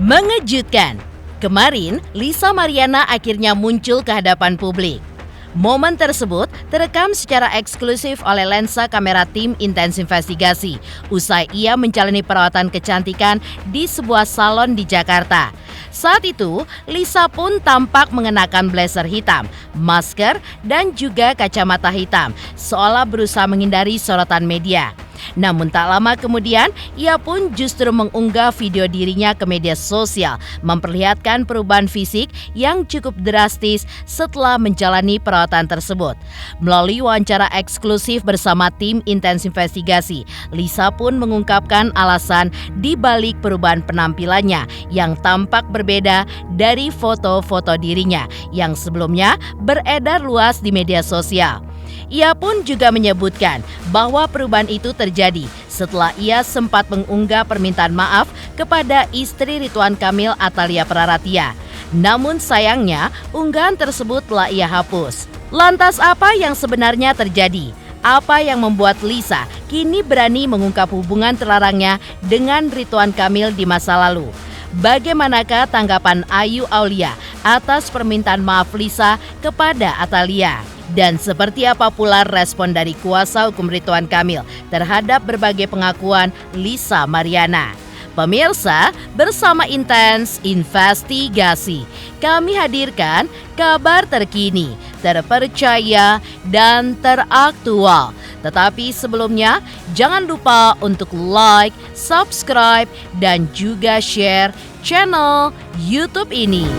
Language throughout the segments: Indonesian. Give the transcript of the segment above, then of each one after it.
Mengejutkan, kemarin Lisa Mariana akhirnya muncul ke hadapan publik. Momen tersebut terekam secara eksklusif oleh lensa kamera tim Intens Investigasi usai ia menjalani perawatan kecantikan di sebuah salon di Jakarta. Saat itu, Lisa pun tampak mengenakan blazer hitam, masker, dan juga kacamata hitam, seolah berusaha menghindari sorotan media. Namun tak lama kemudian, ia pun justru mengunggah video dirinya ke media sosial, memperlihatkan perubahan fisik yang cukup drastis setelah menjalani perawatan tersebut. Melalui wawancara eksklusif bersama tim Intens Investigasi, Lisa pun mengungkapkan alasan di balik perubahan penampilannya yang tampak berbeda dari foto-foto dirinya yang sebelumnya beredar luas di media sosial. Ia pun juga menyebutkan bahwa perubahan itu terjadi setelah ia sempat mengunggah permintaan maaf kepada istri Ridwan Kamil Atalia Praratia. Namun sayangnya, unggahan tersebut telah ia hapus. Lantas apa yang sebenarnya terjadi? Apa yang membuat Lisa kini berani mengungkap hubungan terlarangnya dengan Ridwan Kamil di masa lalu? Bagaimanakah tanggapan Ayu Aulia atas permintaan maaf Lisa kepada Atalia? Dan seperti apa pula respon dari kuasa hukum Ridwan Kamil terhadap berbagai pengakuan Lisa Mariana? Pemirsa, bersama Intens Investigasi, kami hadirkan kabar terkini, terpercaya, dan teraktual. Tetapi sebelumnya, jangan lupa untuk like, subscribe, dan juga share channel YouTube ini.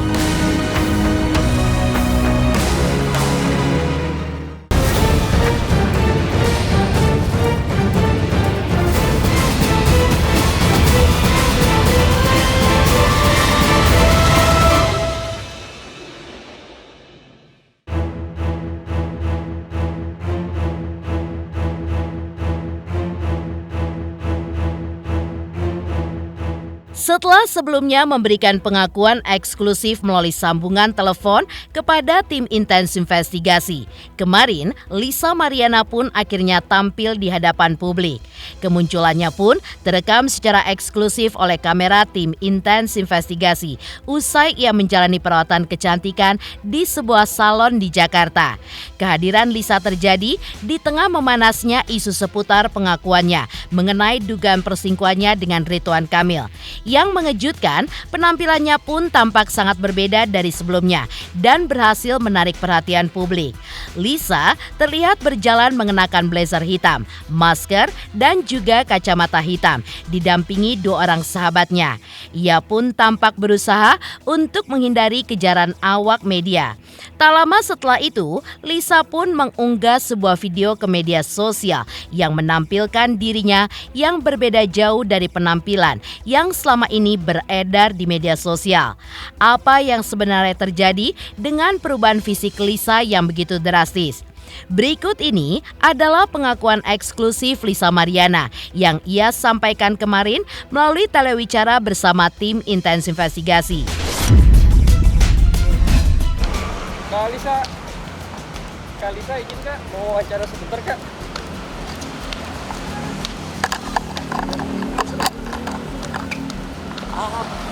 Setelah sebelumnya memberikan pengakuan eksklusif melalui sambungan telepon kepada tim Intens Investigasi, kemarin Lisa Mariana pun akhirnya tampil di hadapan publik. Kemunculannya pun terekam secara eksklusif oleh kamera tim Intens Investigasi usai ia menjalani perawatan kecantikan di sebuah salon di Jakarta. Kehadiran Lisa terjadi di tengah memanasnya isu seputar pengakuannya mengenai dugaan perselingkuhannya dengan Ridwan Kamil. Yang mengejutkan, penampilannya pun tampak sangat berbeda dari sebelumnya dan berhasil menarik perhatian publik. Lisa terlihat berjalan mengenakan blazer hitam, masker, dan juga kacamata hitam, didampingi dua orang sahabatnya. Ia pun tampak berusaha untuk menghindari kejaran awak media. Tak lama setelah itu, Lisa pun mengunggah sebuah video ke media sosial yang menampilkan dirinya yang berbeda jauh dari penampilan yang selama ini beredar di media sosial. Apa yang sebenarnya terjadi dengan perubahan fisik Lisa yang begitu drastis? Berikut ini adalah pengakuan eksklusif Lisa Mariana yang ia sampaikan kemarin melalui telewicara bersama tim Intens Investigasi. Kak Lisa izin Kak, mau wawancara sebentar Kak.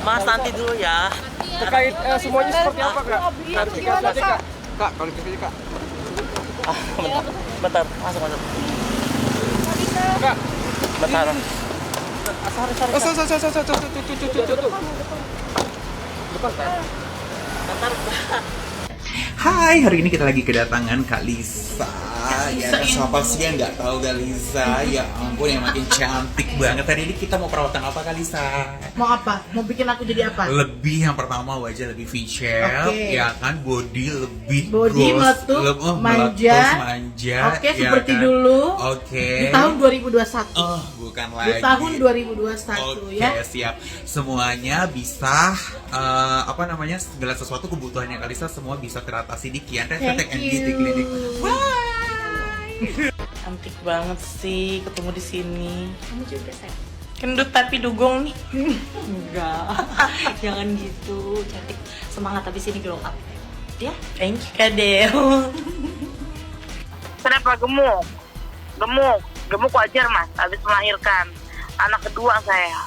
Mas nanti dulu ya. Terkait semuanya seperti apa Kak? Nanti Kak saja Kak. Kak, kalau gitu aja Kak. Bentar, masuk. Kak, Bentar. Depan Kak. Bentar. Hai, hari ini kita lagi kedatangan Kak Lisa. Ya, siapa sih yang nggak tahu Kak Lisa? Ya ampun, yang makin cantik banget. Hari ini kita mau perawatan apa Kak Lisa? Mau apa? Mau bikin aku jadi apa? Lebih yang pertama wajah lebih V-shape, Oke. ya kan? Body lebih Body meletup, manja. manja. Oke, ya seperti kan? dulu. Oke. Di tahun 2021. Oh, bukan Di lagi. tahun 2021 Oke, ya. siap. Semuanya bisa segala sesuatu kebutuhannya Kak Lisa semua bisa teratasi di Kian Estetik and Beauty Clinic. Cantik banget sih ketemu di sini. Kamu juga sayang. Kendut tapi dugong nih. Enggak. Jangan gitu. Cantik. Semangat habis ini glow up. Ya? Thank you Kak Del. Kenapa gemuk? Gemuk wajar Mas, habis melahirkan anak kedua saya.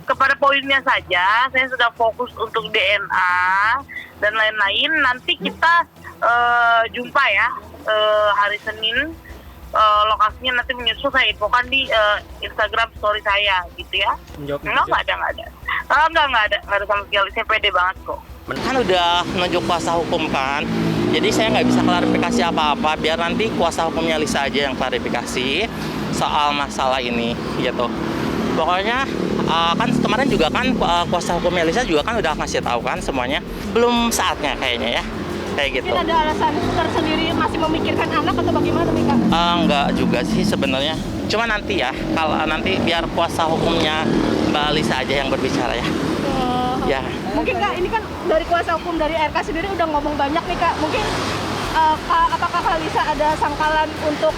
kepada poinnya saja. Saya sudah fokus untuk DNA dan lain-lain. Nanti kita jumpa ya hari Senin. Lokasinya nanti menyusul saya infokan di Instagram story saya gitu ya. Enggak ada sama sekali. Saya pede banget kok. Kan udah nunjuk kuasa hukum kan, jadi saya nggak bisa klarifikasi apa-apa, biar nanti kuasa hukumnya Lisa aja yang klarifikasi soal masalah ini gitu. Pokoknya kan kemarin juga kan kuasa hukumnya Lisa juga kan udah ngasih tahu kan semuanya, belum saatnya kayaknya ya, kayak gitu. Mungkin ada alasan tersendiri masih memikirkan anak atau bagaimana nih Kak? Enggak juga sih sebenarnya, cuma nanti ya, kalau nanti biar kuasa hukumnya Mbak Lisa aja yang berbicara ya. Ya. Mungkin Kak, ini kan dari kuasa hukum dari RK sendiri udah ngomong banyak nih Kak. Mungkin apakah Kak Lisa ada sangkalan untuk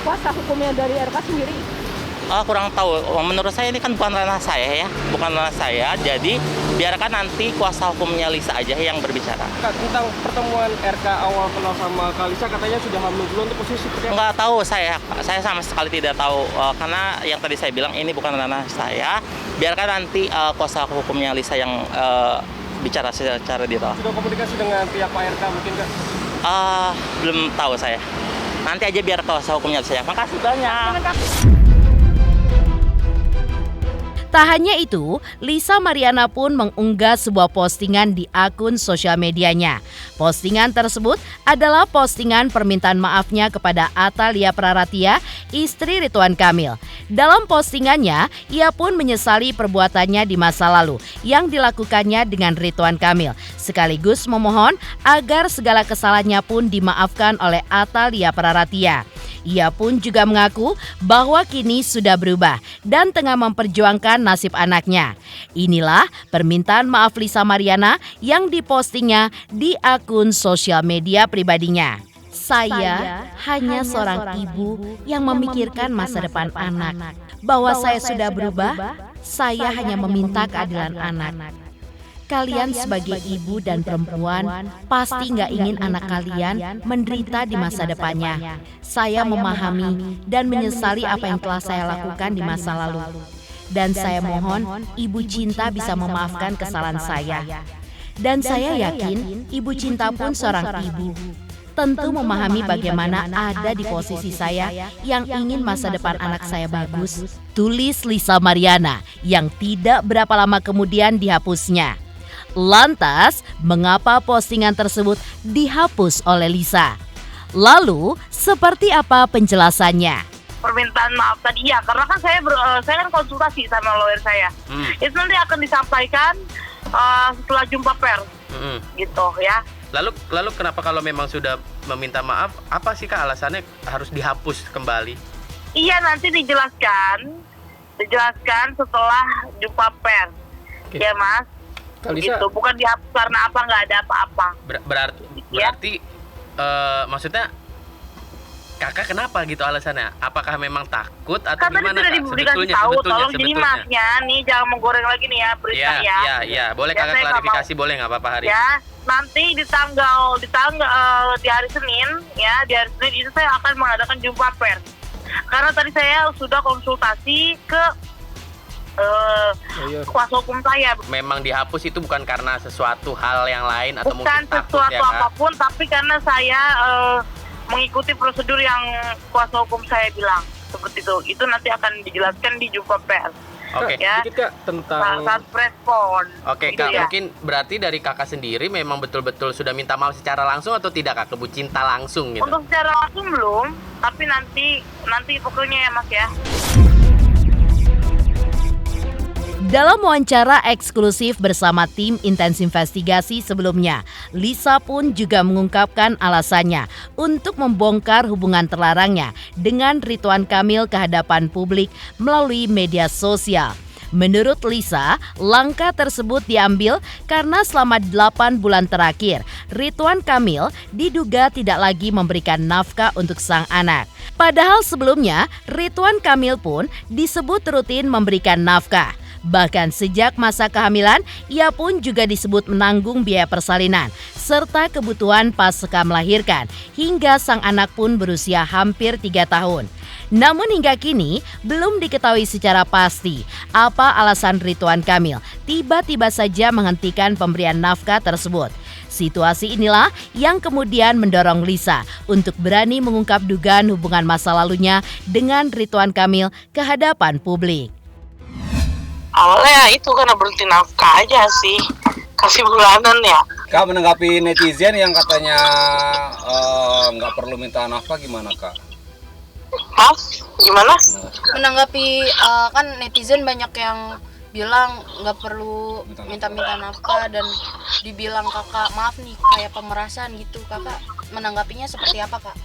kuasa hukumnya dari RK sendiri? Kurang tahu. Menurut saya ini kan bukan ranah saya ya, bukan ranah saya. Jadi biarkan nanti kuasa hukumnya Lisa aja yang berbicara. Kak, tentang pertemuan RK awal kenal sama Kak Lisa katanya sudah hamil duluan, untuk posisi seperti apa? Nggak tahu saya sama sekali tidak tahu karena yang tadi saya bilang ini bukan ranah saya. Biarkan nanti kuasa hukumnya Lisa yang bicara secara detail. Sudah komunikasi dengan pihak Pak RK mungkin Kak? Belum tahu saya. Nanti aja biar kuasa hukumnya Lisa. Makasih banyak. Tak hanya itu, Lisa Mariana pun mengunggah sebuah postingan di akun sosial medianya. Postingan tersebut adalah postingan permintaan maafnya kepada Atalia Praratia, istri Ridwan Kamil. Dalam postingannya, ia pun menyesali perbuatannya di masa lalu yang dilakukannya dengan Ridwan Kamil, sekaligus memohon agar segala kesalahannya pun dimaafkan oleh Atalia Praratia. Ia pun juga mengaku bahwa kini sudah berubah dan tengah memperjuangkan nasib anaknya. Inilah permintaan maaf Lisa Mariana yang dipostingnya di akun sosial media pribadinya. Saya hanya seorang ibu yang memikirkan masa depan anak. Bahwa saya sudah berubah, saya hanya meminta keadilan anak. Kalian sebagai ibu dan perempuan pasti nggak ingin anak kalian menderita di masa depannya. Saya memahami dan menyesali apa yang telah saya lakukan di masa lalu. Dan saya mohon Ibu Cinta bisa memaafkan kesalahan saya. Dan saya yakin Ibu Cinta pun seorang ibu. Tentu memahami bagaimana ada di posisi saya yang ingin masa depan anak saya bagus. Tulis Lisa Mariana yang tidak berapa lama kemudian dihapusnya. Lantas, mengapa postingan tersebut dihapus oleh Lisa? Lalu, seperti apa penjelasannya? Permintaan maaf tadi ya, karena kan saya kan konsultasi sama lawyer saya. Itu nanti akan disampaikan setelah jumpa pers, gitu ya. Lalu kenapa kalau memang sudah meminta maaf, apa sih Kak alasannya harus dihapus kembali? Iya, nanti dijelaskan setelah jumpa pers, ya Mas. Lisa, gitu, bukan dihapus karena apa, nggak ada apa-apa. Berarti maksudnya Kakak kenapa gitu alasannya? Apakah memang takut atau kan gimana Kak? Sebetulnya, tolong jadi maafnya nih, jangan menggoreng lagi nih ya berita ya. Iya, boleh Kakak klarifikasi, boleh nggak apa-apa hari ya, nanti di hari Senin ya, di hari Senin itu saya akan mengadakan jumpa pers. Karena tadi saya sudah konsultasi ke kuasa hukum saya. Memang dihapus itu bukan karena sesuatu hal yang lain atau bukan mungkin takut sesuatu ya Kak? apapun, tapi karena saya mengikuti prosedur yang kuasa hukum saya bilang seperti itu. Itu nanti akan dijelaskan di jumpa pers. Oke. Ya. Sedikit Kak tentang saat respon. Oke gitu Kak, ya. mungkin berarti dari Kakak sendiri memang betul-betul sudah minta maaf secara langsung atau tidak Kak, ke Bu Cinta langsung gitu? Untuk secara langsung belum, tapi nanti pokoknya ya Mas ya. Dalam wawancara eksklusif bersama tim Intens Investigasi sebelumnya, Lisa pun juga mengungkapkan alasannya untuk membongkar hubungan terlarangnya dengan Ridwan Kamil ke hadapan publik melalui media sosial. Menurut Lisa, langkah tersebut diambil karena selama 8 bulan terakhir, Ridwan Kamil diduga tidak lagi memberikan nafkah untuk sang anak. Padahal sebelumnya, Ridwan Kamil pun disebut rutin memberikan nafkah. Bahkan sejak masa kehamilan, ia pun juga disebut menanggung biaya persalinan serta kebutuhan pasca melahirkan hingga sang anak pun berusia hampir 3 tahun. Namun hingga kini belum diketahui secara pasti apa alasan Ridwan Kamil tiba-tiba saja menghentikan pemberian nafkah tersebut. Situasi inilah yang kemudian mendorong Lisa untuk berani mengungkap dugaan hubungan masa lalunya dengan Ridwan Kamil ke hadapan publik. Awalnya itu karena berhenti nafkah aja sih, kasih bulanan ya. Kak, menanggapi netizen yang katanya nggak perlu minta nafkah gimana Kak? Maaf, gimana? Menanggapi kan netizen banyak yang bilang nggak perlu minta-minta nafkah dan dibilang kakak maaf nih kayak pemerasan gitu. Kakak menanggapinya seperti apa kak?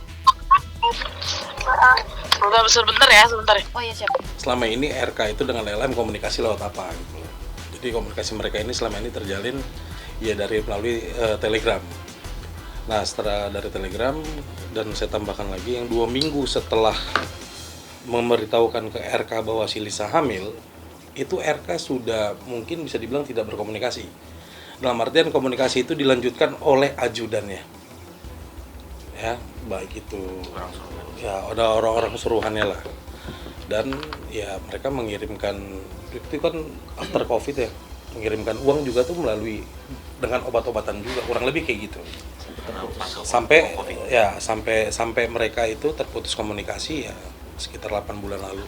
Sebentar ya. Oh iya siap. Selama ini RK itu dengan LLM komunikasi lewat apa gitu. Jadi komunikasi mereka ini selama ini terjalin ya melalui Telegram. Nah setelah dari Telegram dan saya tambahkan lagi yang 2 minggu setelah memberitahukan ke RK bahwa si Lisa hamil, itu RK sudah mungkin bisa dibilang tidak berkomunikasi. Dalam artian komunikasi itu dilanjutkan oleh ajudannya. Ya, baik itu ya ada orang-orang suruhannya lah. Dan ya mereka mengirimkan, itu kan after covid ya, mengirimkan uang juga tuh melalui dengan obat-obatan juga, kurang lebih kayak gitu. Sampai mereka itu terputus komunikasi ya sekitar 8 bulan lalu.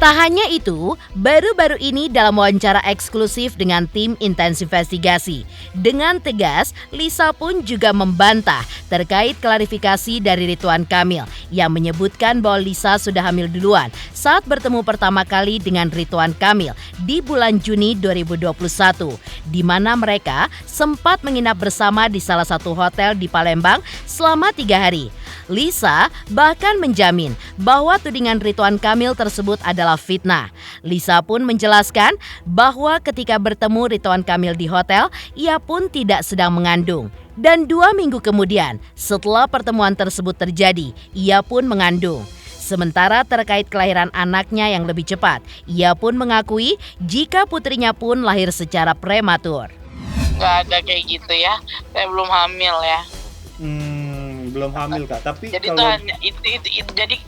Tak hanya itu, baru-baru ini dalam wawancara eksklusif dengan tim Intens Investigasi, dengan tegas Lisa pun juga membantah terkait klarifikasi dari Ridwan Kamil yang menyebutkan bahwa Lisa sudah hamil duluan saat bertemu pertama kali dengan Ridwan Kamil di bulan Juni 2021, di mana mereka sempat menginap bersama di salah satu hotel di Palembang selama 3 hari. Lisa bahkan menjamin bahwa tudingan Ridwan Kamil tersebut adalah fitnah. Lisa pun menjelaskan bahwa ketika bertemu Ridwan Kamil di hotel, ia pun tidak sedang mengandung. Dan 2 minggu kemudian, setelah pertemuan tersebut terjadi, ia pun mengandung. Sementara terkait kelahiran anaknya yang lebih cepat, ia pun mengakui jika putrinya pun lahir secara prematur. Nggak ada kayak gitu ya, saya belum hamil ya. Belum hamil kak, tapi jadi kalau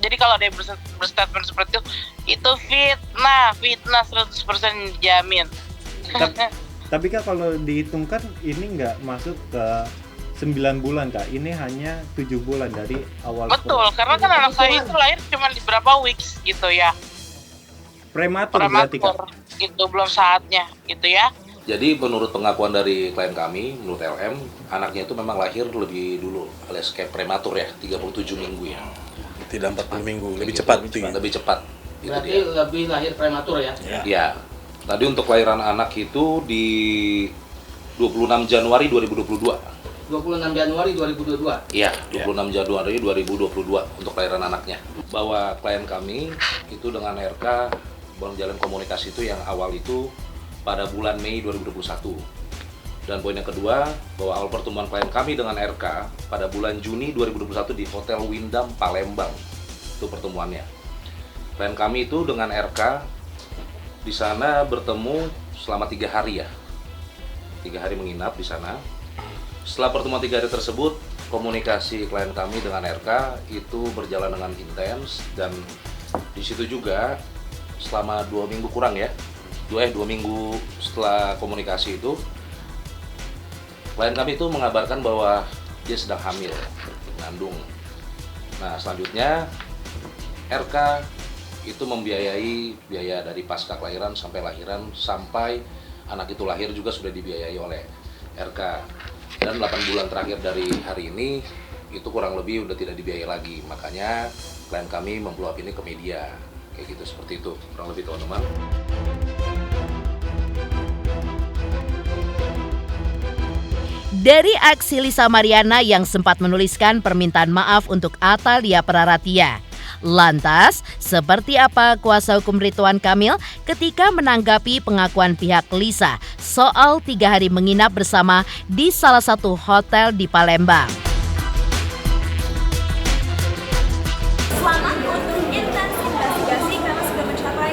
jadi kalau ada yang berstatement seperti itu fitnah 100% dijamin. Tapi kak kalau dihitungkan ini nggak masuk ke 9 bulan kak, ini hanya 7 bulan dari awal. Betul, karena kan anak saya itu lahir cuma di berapa weeks gitu ya. Prematur berarti kak. Gitu, belum saatnya gitu ya. Jadi menurut pengakuan dari klien kami, menurut LM, anaknya itu memang lahir lebih dulu, alias kayak prematur ya, 37 minggu ya. Tidak 40 minggu, lebih cepat gitu ya? Lebih cepat. Berarti lebih lahir prematur ya? Iya. Tadi untuk kelahiran anak itu di 26 Januari 2022. 26 Januari 2022? Iya, 26 Januari 2022 untuk kelahiran anaknya. Bahwa klien kami itu dengan RK menjalin komunikasi itu yang awal itu pada bulan Mei 2021. Dan poin yang kedua, bahwa awal pertemuan klien kami dengan RK pada bulan Juni 2021 di Hotel Windam Palembang. Itu pertemuannya. Klien kami itu dengan RK di sana bertemu selama 3 hari ya. 3 hari menginap di sana. Setelah pertemuan 3 hari tersebut, komunikasi klien kami dengan RK itu berjalan dengan intens, dan di situ juga selama 2 minggu kurang ya. 2 minggu setelah komunikasi itu, klien kami itu mengabarkan bahwa dia sedang hamil, mengandung. Nah selanjutnya RK itu membiayai biaya dari pasca kelahiran sampai lahiran, sampai anak itu lahir juga sudah dibiayai oleh RK. Dan 8 bulan terakhir dari hari ini itu kurang lebih udah tidak dibiayai lagi. Makanya klien kami memblow up ini ke media, kayak gitu, seperti itu kurang lebih teman-teman. Dari aksi Lisa Mariana yang sempat menuliskan permintaan maaf untuk Atalia Praratia. Lantas, seperti apa kuasa hukum Ridwan Kamil ketika menanggapi pengakuan pihak Lisa soal 3 hari menginap bersama di salah satu hotel di Palembang? Selamat untuk Intens Investigasi karena sudah mencapai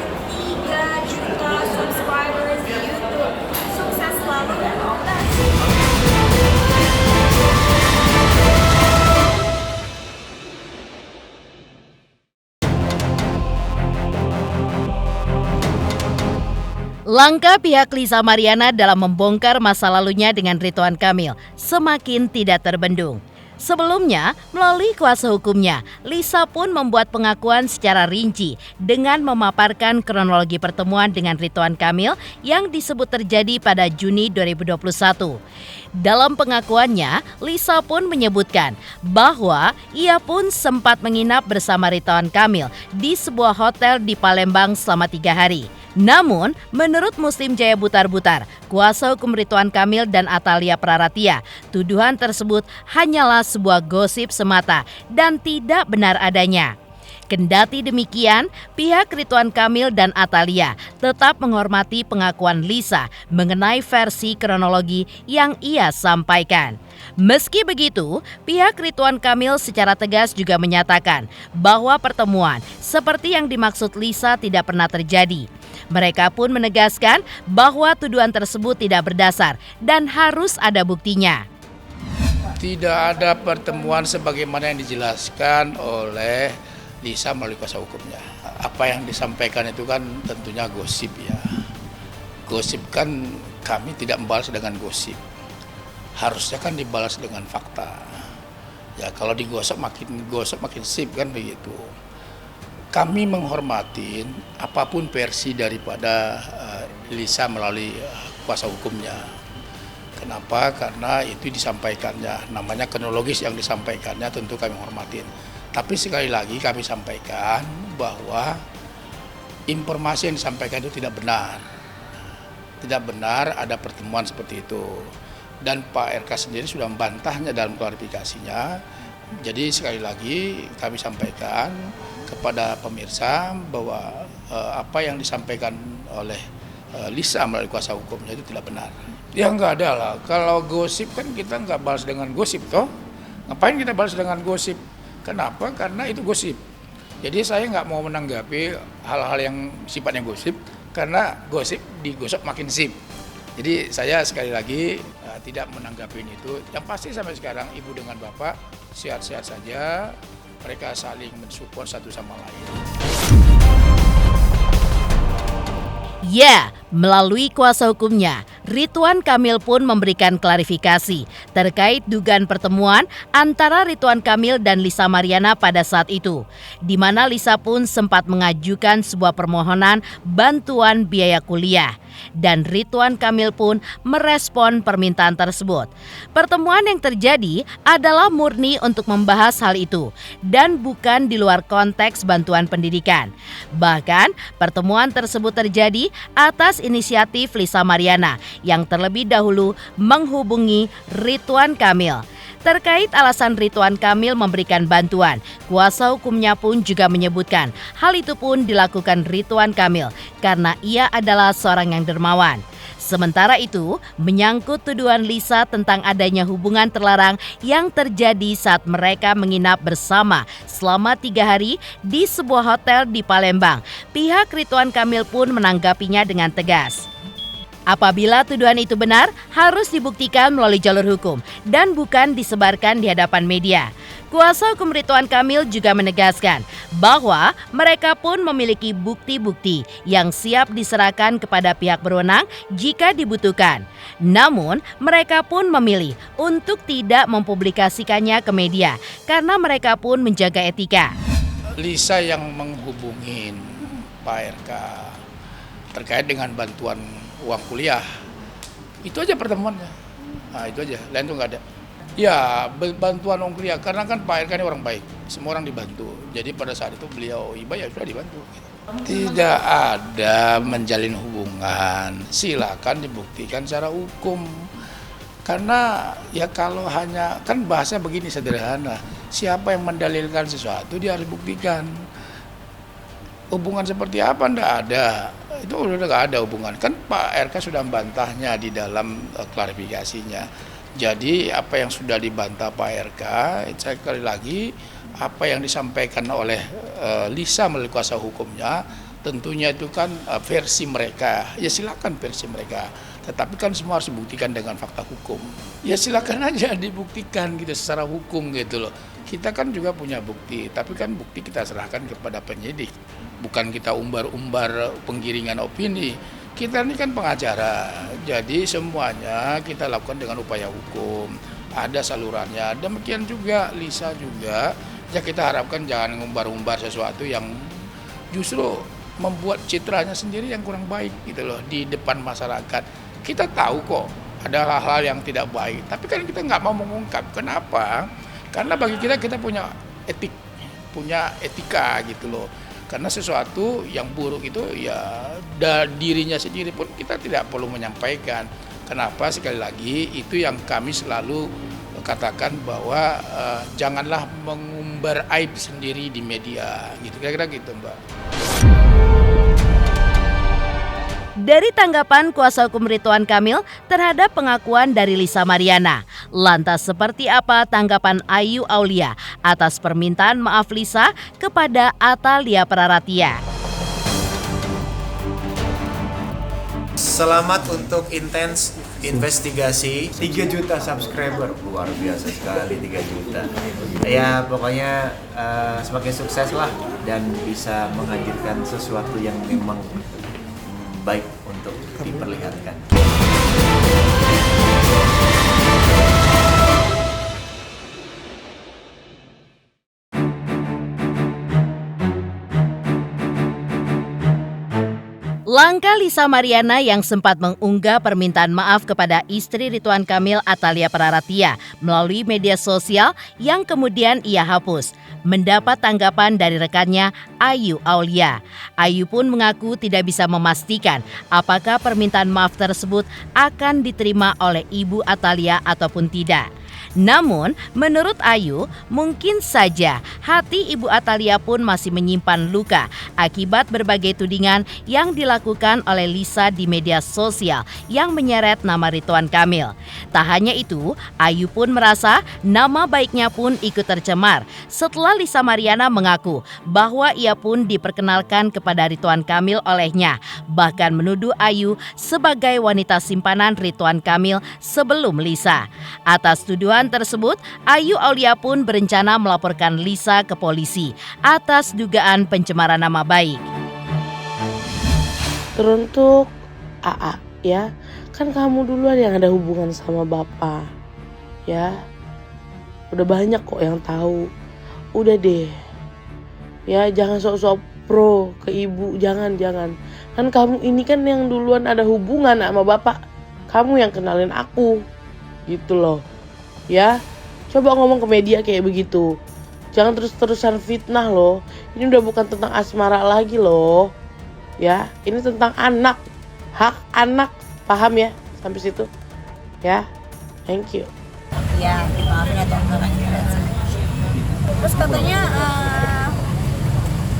Langkah pihak Lisa Mariana dalam membongkar masa lalunya dengan Ridwan Kamil semakin tidak terbendung. Sebelumnya, melalui kuasa hukumnya, Lisa pun membuat pengakuan secara rinci dengan memaparkan kronologi pertemuan dengan Ridwan Kamil yang disebut terjadi pada Juni 2021. Dalam pengakuannya, Lisa pun menyebutkan bahwa ia pun sempat menginap bersama Ridwan Kamil di sebuah hotel di Palembang selama 3 hari. Namun, menurut Muslim Jaya Butar-Butar, kuasa hukum Ridwan Kamil dan Atalia Praratia, tuduhan tersebut hanyalah sebuah gosip semata dan tidak benar adanya. Kendati demikian, pihak Ridwan Kamil dan Atalia tetap menghormati pengakuan Lisa mengenai versi kronologi yang ia sampaikan. Meski begitu, pihak Ridwan Kamil secara tegas juga menyatakan bahwa pertemuan seperti yang dimaksud Lisa tidak pernah terjadi. Mereka pun menegaskan bahwa tuduhan tersebut tidak berdasar dan harus ada buktinya. Tidak ada pertemuan sebagaimana yang dijelaskan oleh Lisa melalui kuasa hukumnya. Apa yang disampaikan itu kan tentunya gosip ya. Gosip kan kami tidak membalas dengan gosip. Harusnya kan dibalas dengan fakta. Ya kalau digosok makin sip kan begitu. Kami menghormati apapun versi daripada Lisa melalui kuasa hukumnya. Kenapa? Karena itu disampaikannya, namanya kronologis yang disampaikannya tentu kami hormatin. Tapi sekali lagi kami sampaikan bahwa informasi yang disampaikan itu tidak benar. Tidak benar ada pertemuan seperti itu. Dan Pak RK sendiri sudah membantahnya dalam klarifikasinya. Jadi sekali lagi kami sampaikan kepada pemirsa bahwa apa yang disampaikan oleh Lisa melalui kuasa hukumnya itu tidak benar. Ya nggak ada lah, kalau gosip kan kita nggak balas dengan gosip toh. Ngapain kita balas dengan gosip? Kenapa? Karena itu gosip. Jadi saya nggak mau menanggapi hal-hal yang sifatnya gosip, karena gosip digosok makin sip. Jadi saya sekali lagi tidak menanggapi itu. Yang pasti sampai sekarang ibu dengan bapak sehat-sehat saja, mereka saling mensupport satu sama lain. Ya, melalui kuasa hukumnya, Ridwan Kamil pun memberikan klarifikasi terkait dugaan pertemuan antara Ridwan Kamil dan Lisa Mariana pada saat itu, di mana Lisa pun sempat mengajukan sebuah permohonan bantuan biaya kuliah. Dan Ridwan Kamil pun merespon permintaan tersebut. Pertemuan yang terjadi adalah murni untuk membahas hal itu dan bukan di luar konteks bantuan pendidikan. Bahkan pertemuan tersebut terjadi atas inisiatif Lisa Mariana yang terlebih dahulu menghubungi Ridwan Kamil. Terkait alasan Ridwan Kamil memberikan bantuan, kuasa hukumnya pun juga menyebutkan hal itu pun dilakukan Ridwan Kamil karena ia adalah seorang yang dermawan. Sementara itu, menyangkut tuduhan Lisa tentang adanya hubungan terlarang yang terjadi saat mereka menginap bersama selama 3 hari di sebuah hotel di Palembang, pihak Ridwan Kamil pun menanggapinya dengan tegas. Apabila tuduhan itu benar, harus dibuktikan melalui jalur hukum dan bukan disebarkan di hadapan media. Kuasa hukum Ridwan Kamil juga menegaskan bahwa mereka pun memiliki bukti-bukti yang siap diserahkan kepada pihak berwenang jika dibutuhkan. Namun, mereka pun memilih untuk tidak mempublikasikannya ke media karena mereka pun menjaga etika. Lisa yang menghubungin Pak RK terkait dengan bantuan uang kuliah, itu aja pertemuannya. Nah itu aja, lain itu nggak ada. Ya bantuan uang kuliah, karena kan Pak RK ini orang baik, semua orang dibantu. Jadi pada saat itu beliau iba ya sudah dibantu. Tidak ada menjalin hubungan, silakan dibuktikan secara hukum. Karena ya kalau hanya, kan bahasa begini sederhana, siapa yang mendalilkan sesuatu dia harus buktikan. Hubungan seperti apa? Nggak ada. Itu udah nggak ada hubungan. Kan Pak RK sudah membantahnya di dalam klarifikasinya. Jadi apa yang sudah dibantah Pak RK, sekali lagi apa yang disampaikan oleh Lisa melalui kuasa hukumnya, tentunya itu kan versi mereka. Ya silakan versi mereka. Tetapi kan semua harus dibuktikan dengan fakta hukum. Ya silakan aja dibuktikan gitu secara hukum gitu loh. Kita kan juga punya bukti, tapi kan bukti kita serahkan kepada penyidik. Bukan kita umbar-umbar penggiringan opini. kita ini kan pengacara, jadi semuanya kita lakukan dengan upaya hukum. Ada salurannya, demikian juga Lisa juga. Ya kita harapkan jangan ngumbar-ngumbar sesuatu yang justru membuat citranya sendiri yang kurang baik gitu loh di depan masyarakat. Kita tahu kok ada hal-hal yang tidak baik, tapi kan kita nggak mau mengungkap. Kenapa? Karena bagi kita punya etika gitu loh. Karena sesuatu yang buruk itu ya dirinya sendiri pun kita tidak perlu menyampaikan. Kenapa? Sekali lagi itu yang kami selalu katakan bahwa janganlah mengumbar aib sendiri di media gitu, kira-kira gitu Mbak. Dari tanggapan kuasa hukum Ridwan Kamil terhadap pengakuan dari Lisa Mariana, lantas seperti apa tanggapan Ayu Aulia atas permintaan maaf Lisa kepada Atalia Praratia? Selamat untuk intens investigasi. 3 juta subscriber, luar biasa sekali 3 juta. Ya pokoknya semakin sukses lah dan bisa menghadirkan sesuatu yang memang baik untuk diperlihatkan. Langkah Lisa Mariana yang sempat mengunggah permintaan maaf kepada istri Ridwan Kamil Atalia Praratia melalui media sosial yang kemudian ia hapus, mendapat tanggapan dari rekannya Ayu Aulia. Ayu pun mengaku tidak bisa memastikan apakah permintaan maaf tersebut akan diterima oleh Ibu Atalia ataupun tidak. Namun, menurut Ayu, mungkin saja hati Ibu Atalia pun masih menyimpan luka akibat berbagai tudingan yang dilakukan oleh Lisa di media sosial yang menyeret nama Ridwan Kamil. Tak hanya itu, Ayu pun merasa nama baiknya pun ikut tercemar setelah Lisa Mariana mengaku bahwa ia pun diperkenalkan kepada Ridwan Kamil olehnya, bahkan menuduh Ayu sebagai wanita simpanan Ridwan Kamil sebelum Lisa. Atas tuduhan tersebut, Ayu Aulia pun berencana melaporkan Lisa ke polisi atas dugaan pencemaran nama baik. Teruntuk AA ya, kan kamu duluan yang ada hubungan sama bapak ya. Udah banyak kok yang tahu. Udah deh ya, jangan sok-sok pro ke ibu, jangan. Kan kamu ini kan yang duluan ada hubungan sama bapak, kamu yang kenalin aku gitu loh ya. Coba ngomong ke media kayak begitu, jangan terus-terusan fitnah loh. Ini udah bukan tentang asmara lagi loh ya, ini tentang anak, hak anak, paham ya sampai situ ya. Thank you ya, dimaafin atau enggak. Terus katanya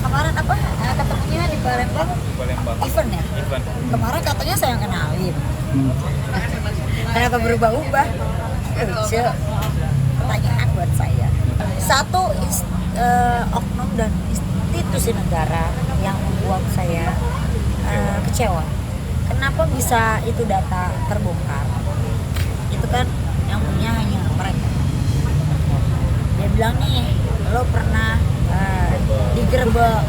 kemarin apa ketemunya di Palembang event ya? Kemarin katanya saya yang kenalin. Kenapa berubah-ubah? Lucu. Pertanyaan buat saya. Satu oknum dan institusi negara yang membuat saya kecewa. Kenapa bisa itu data terbongkar? Itu kan yang punya hanya mereka. Dia bilang nih, lo pernah digerebek.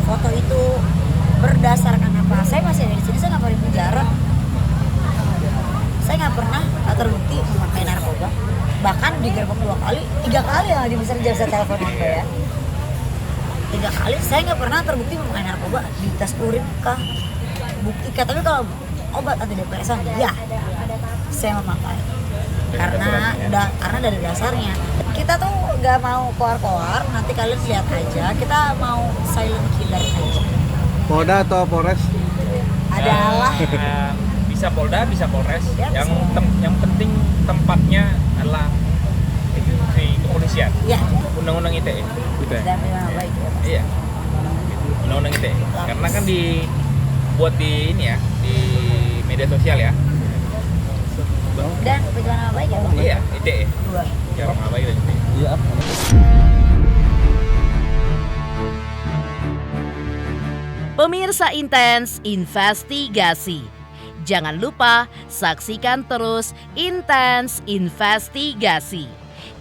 Foto itu berdasarkan apa? Saya masih ada di sini, saya nggak pernah di penjara. Saya nggak pernah terbukti memakai narkoba. Bahkan digerebek 2 kali, 3 kali ya di besar jasa telepon Anda ya. 3 kali saya nggak pernah terbukti memakai narkoba. Di tes urin kah? Bukti kah? Tapi kalau obat antidepresan, ya saya memakai. Karena dari dasarnya kita tuh nggak mau keluar, nanti kalian lihat aja. Kita mau silent killer aja. Polda atau Polres? Adalah bisa Polda, bisa Polres. Yang penting tempatnya adalah di kepolisian. Ya. Undang-undang ITE. Gitu ya. Iya. Undang-undang ITE. Karena kan dibuat di ini ya, di media sosial ya. Dan pencemaran nama baik ya Bang? Iya, ITE. Pencemaran nama baik dan ITE. Iya. Pemirsa Intens Investigasi. Jangan lupa saksikan terus Intens Investigasi.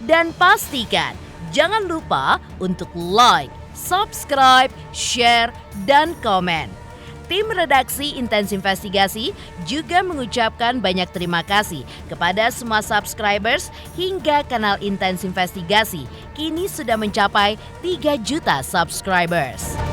Dan pastikan jangan lupa untuk like, subscribe, share, dan komen. Tim redaksi Intens Investigasi juga mengucapkan banyak terima kasih kepada semua subscribers hingga kanal Intens Investigasi kini sudah mencapai 3 juta subscribers.